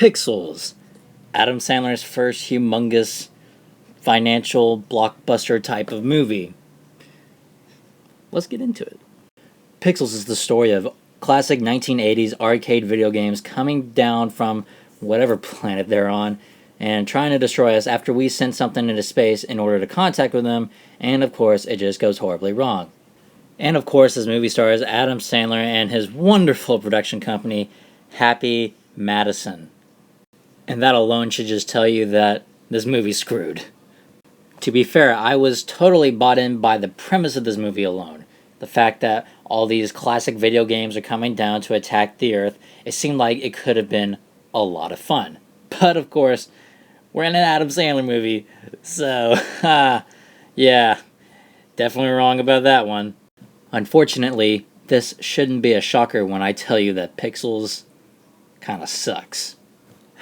Pixels, Adam Sandler's first humongous financial blockbuster type of movie. Let's get into it. Pixels is the story of classic 1980s arcade video games coming down from whatever planet they're on and trying to destroy us after we send something into space in order to contact with them, and of course it just goes horribly wrong. And of course this movie stars Adam Sandler and his wonderful production company, Happy Madison. And that alone should just tell you that this movie's screwed. To be fair, I was totally bought in by the premise of this movie alone. The fact that all these classic video games are coming down to attack the Earth, it seemed like it could have been a lot of fun. But of course, we're in an Adam Sandler movie, so, yeah, definitely wrong about that one. Unfortunately, this shouldn't be a shocker when I tell you that Pixels kinda sucks.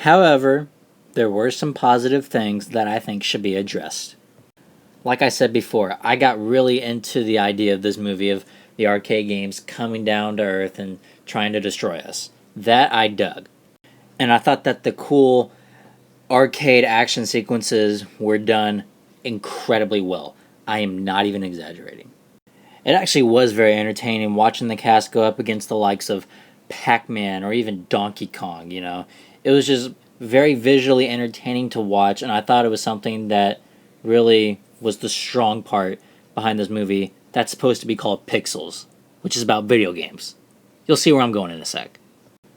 However, there were some positive things that I think should be addressed. Like I said before, I got really into the idea of this movie of the arcade games coming down to Earth and trying to destroy us. That I dug. And I thought that the cool arcade action sequences were done incredibly well. I am not even exaggerating. It actually was very entertaining watching the cast go up against the likes of Pac-Man or even Donkey Kong, you know. It was just very visually entertaining to watch, and I thought it was something that really was the strong part behind this movie that's supposed to be called Pixels, which is about video games. You'll see where I'm going in a sec.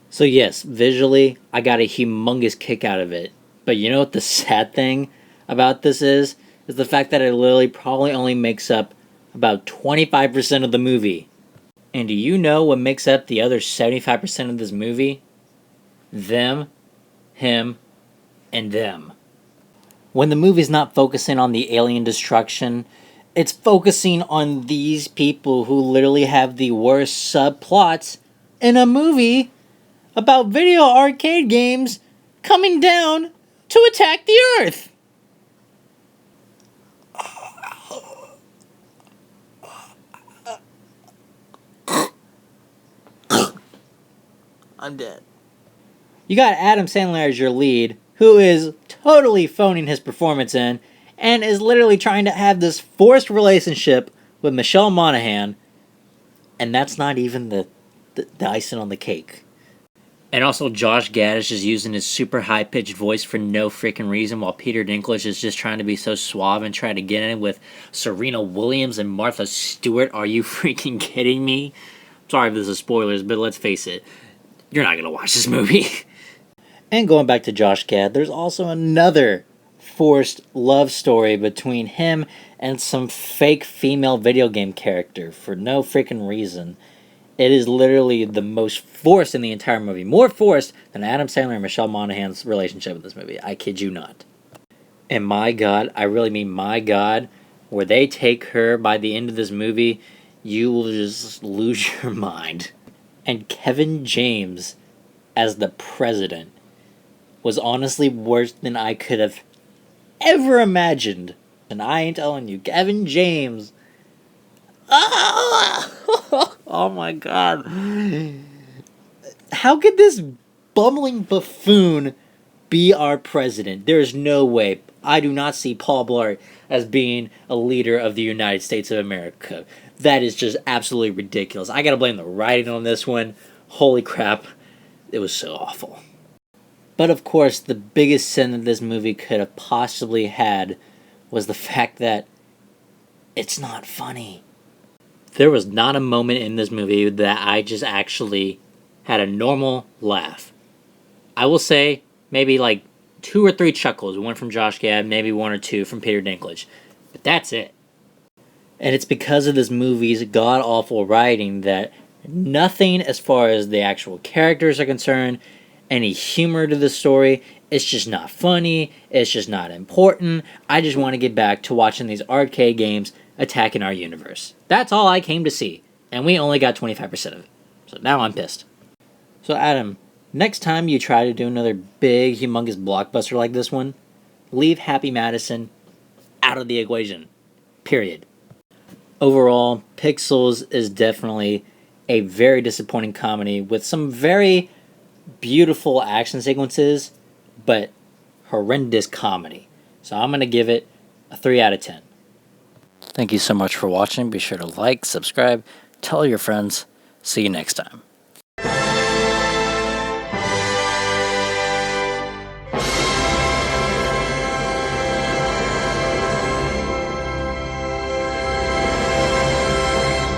So yes, visually, I got a humongous kick out of it. But you know what the sad thing about this is? Is the fact that it literally probably only makes up about 25% of the movie. And do you know what makes up the other 75% of this movie? Them, him, and them. When the movie's not focusing on the alien destruction, it's focusing on these people who literally have the worst subplots in a movie about video arcade games coming down to attack the Earth. I'm dead. You got Adam Sandler as your lead, who is totally phoning his performance in, and is literally trying to have this forced relationship with Michelle Monaghan, and that's not even the icing on the cake. And also Josh Gad is just using his super high-pitched voice for no freaking reason, while Peter Dinklage is just trying to be so suave and try to get in with Serena Williams and Martha Stewart. Are you freaking kidding me? Sorry if this is spoilers, but let's face it, you're not going to watch this movie. And going back to Josh Gad, there's also another forced love story between him and some fake female video game character for no freaking reason. It is literally the most forced in the entire movie. More forced than Adam Sandler and Michelle Monaghan's relationship in this movie. I kid you not. And my God, I really mean my God, where they take her by the end of this movie, you will just lose your mind. And Kevin James as the president was honestly worse than I could have ever imagined. And I ain't telling you, Kevin James. Oh my God. How could this bumbling buffoon be our president? There's no way. I do not see Paul Blart as being a leader of the United States of America. That is just absolutely ridiculous. I gotta blame the writing on this one. Holy crap. It was so awful. But of course, the biggest sin that this movie could have possibly had was the fact that it's not funny. There was not a moment in this movie that I just actually had a normal laugh. I will say maybe like 2 or 3 chuckles. One from Josh Gad, maybe 1 or 2 from Peter Dinklage. But that's it. And it's because of this movie's god-awful writing that nothing as far as the actual characters are concerned, any humor to the story, it's just not funny, it's just not important. I just want to get back to watching these arcade games attacking our universe. That's all I came to see, and we only got 25% of it. So now I'm pissed. So Adam, next time you try to do another big, humongous blockbuster like this one, leave Happy Madison out of the equation. Period. Overall, Pixels is definitely a very disappointing comedy with some very beautiful action sequences, but horrendous comedy. So I'm going to give it a 3 out of 10. Thank you so much for watching. Be sure to like, subscribe, tell your friends. See you next time.